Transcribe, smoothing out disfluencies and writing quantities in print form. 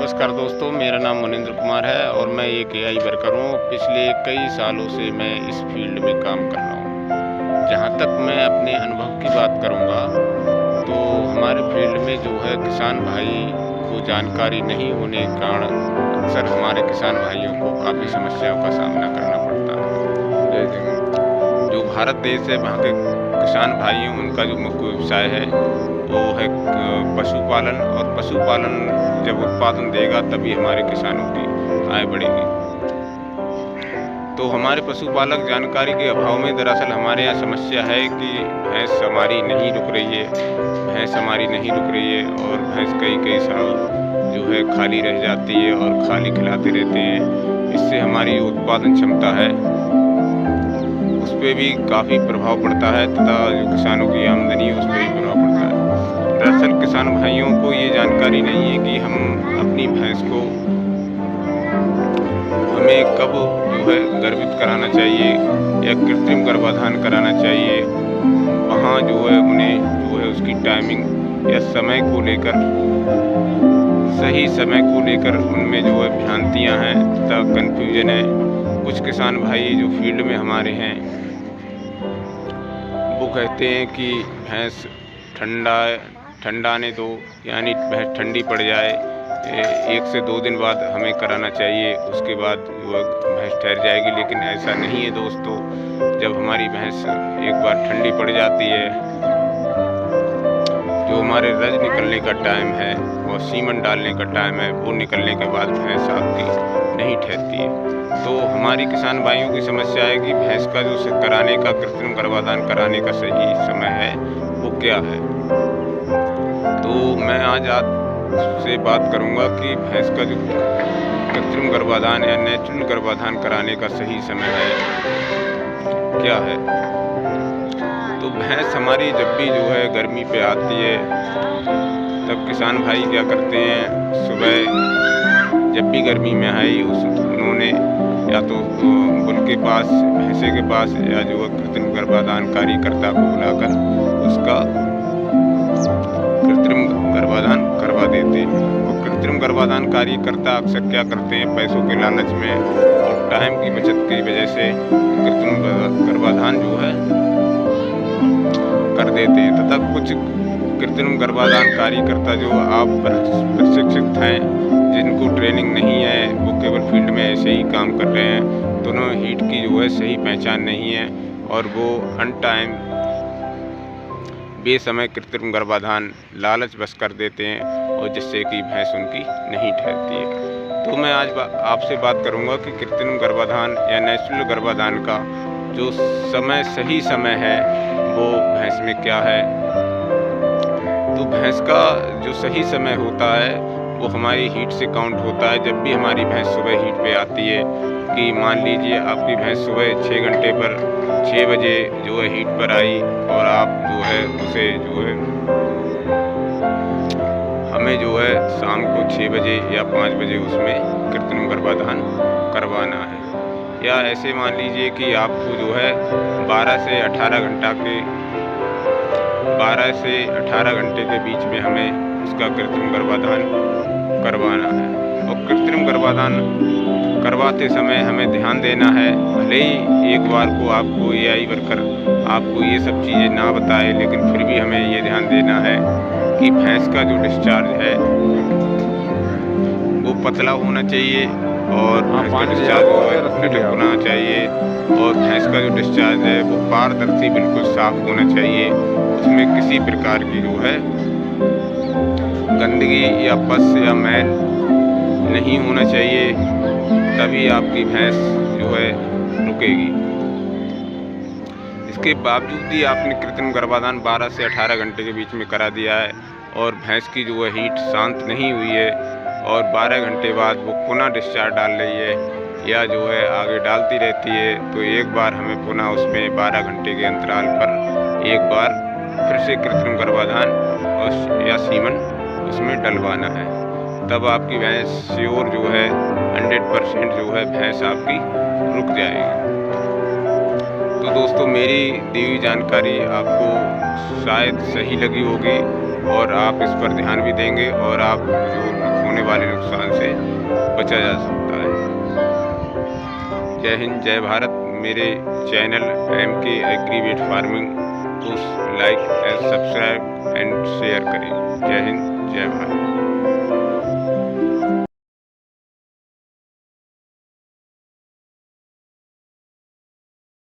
नमस्कार दोस्तों, मेरा नाम मनिंद्र कुमार है और मैं एक एआई वर्कर हूँ। पिछले कई सालों से मैं इस फील्ड में काम कर रहा हूँ। जहाँ तक मैं अपने अनुभव की बात करूँगा, तो हमारे फील्ड में जो है किसान भाई को जानकारी नहीं होने के कारण अक्सर हमारे किसान भाइयों को काफ़ी समस्याओं का सामना करना पड़ता है। जैसे जो भारत देश है, वहाँ के किसान भाई हैं, उनका जो मुख्य व्यवसाय है वो है पशुपालन, और पशुपालन जब उत्पादन देगा तभी हमारे किसानों की आय बढ़ेगी। तो हमारे पशुपालक जानकारी के अभाव में दरअसल हमारे यहाँ समस्या है कि भैंस हमारी नहीं रुक रही है, और भैंस कई साल जो है खाली रह जाती है और खाली खिलाते रहते हैं। इससे हमारी उत्पादन क्षमता है उस पर भी काफ़ी प्रभाव पड़ता है, तथा जो किसानों की आमदनी है उस पर भी प्रभाव पड़ता है। दरअसल किसान भाइयों को ये जानकारी नहीं है कि हम अपनी भैंस को हमें कब जो है गर्भित कराना चाहिए या कृत्रिम गर्भाधान कराना चाहिए। वहाँ जो है उन्हें जो है उसकी टाइमिंग या समय को लेकर, सही समय को लेकर उनमें जो है भ्रांतियाँ हैं तथा कन्फ्यूजन है। कुछ किसान भाई जो फील्ड में हमारे हैं वो कहते हैं कि भैंस ठंडा आने दो, यानी भैंस ठंडी पड़ जाए, 1 से 2 दिन बाद हमें कराना चाहिए, उसके बाद वो भैंस ठहर जाएगी। लेकिन ऐसा नहीं है दोस्तों। जब हमारी भैंस एक बार ठंडी पड़ जाती है, जो हमारे रज निकलने का टाइम है और सीमन डालने का टाइम है, वो निकलने के बाद भैंस आपकी नहीं ठहरती है। तो हमारी किसान भाइयों की समस्या है कि भैंस का जो कराने का, कृत्रिम गर्भाधान कराने का सही समय है वो क्या है। तो मैं आज आपसे बात करूंगा कि भैंस का जो कृत्रिम गर्भाधान या नेचुरल गर्भाधान कराने का सही समय है क्या है। तो भैंस हमारी जब भी जो है गर्मी पे आती है, तब किसान भाई क्या करते हैं, सुबह जब भी गर्मी में आई उन्होंने या तो बुल के पास, भैंसे के पास, या जो कृत्रिम गर्भाधान कार्यकर्ता को बुलाकर उसका कृत्रिम गर्भाधान करवा देते हैं। और कृत्रिम गर्भाधान कार्यकर्ता अक्सर क्या करते हैं, पैसों के लालच में और टाइम की बचत की वजह से कृत्रिम गर्भाधान जो है कर देते हैं। तथा कुछ कृत्रिम गर्भाधान कार्यकर्ता जो आप प्रशिक्षित हैं, जिनको ट्रेनिंग नहीं है, वो केवल फील्ड में ऐसे ही काम कर रहे हैं, दोनों हीट की जो है सही पहचान नहीं है और वो अनटाइम बेसमय कृत्रिम गर्भाधान लालच बस कर देते हैं, और जिससे कि भैंस उनकी नहीं ठहरती है। तो मैं आज आपसे बात करूंगा कि कृत्रिम गर्भाधान या नेचुरल गर्भाधान का जो समय, सही समय है वो भैंस में क्या है। तो भैंस का जो सही समय होता है वो हमारी हीट से काउंट होता है। जब भी हमारी भैंस सुबह हीट पे आती है, कि मान लीजिए आपकी भैंस सुबह 6 घंटे पर 6 बजे जो है हीट पर आई, और आप जो है उसे जो है हमें जो है शाम को 6 बजे या 5 बजे उसमें कृत्रिम गर्भाधान करवाना है। या ऐसे मान लीजिए कि आपको जो है 12 से 18 घंटे के बीच में हमें उसका कृत्रिम गर्भाधान करवाना है। और कृत्रिम गर्भाधान करवाते समय हमें ध्यान देना है, भले ही एक बार को आपको एआई वर्कर आपको ये सब चीज़ें ना बताए, लेकिन फिर भी हमें ये ध्यान देना है कि भैंस का जो डिस्चार्ज है वो पतला होना चाहिए, और भैंस का डिस्चार्ज होना चाहिए, और भैंस का जो डिस्चार्ज है वो पारदर्शी, बिल्कुल साफ होना चाहिए। उसमें किसी प्रकार की जो है गंदगी या पस या मैल नहीं होना चाहिए, तभी आपकी भैंस जो है रुकेगी। इसके बावजूद भी आपने कृत्रिम गर्भाधान 12 से 18 घंटे के बीच में करा दिया है और भैंस की जो है हीट शांत नहीं हुई है, और 12 घंटे बाद वो पुनः डिस्चार्ज डाल रही है या जो है आगे डालती रहती है, तो एक बार हमें पुनः उसमें 12 घंटे के अंतराल पर एक बार फिर से कृत्रिम गर्भाधान और या सीमन उसमें डलवाना है। तब आपकी भैंस श्योर जो है 100% जो है भैंस आपकी रुक जाएगी। तो दोस्तों, मेरी दी हुई जानकारी आपको शायद सही लगी होगी और आप इस पर ध्यान भी देंगे, और आप जो होने वाले नुकसान से बचा जा सकता है। जय हिंद, जय भारत। मेरे चैनल MK एग्रीवेट फार्मिंग को like and subscribe and share करें। जय हिंद, जय भारत।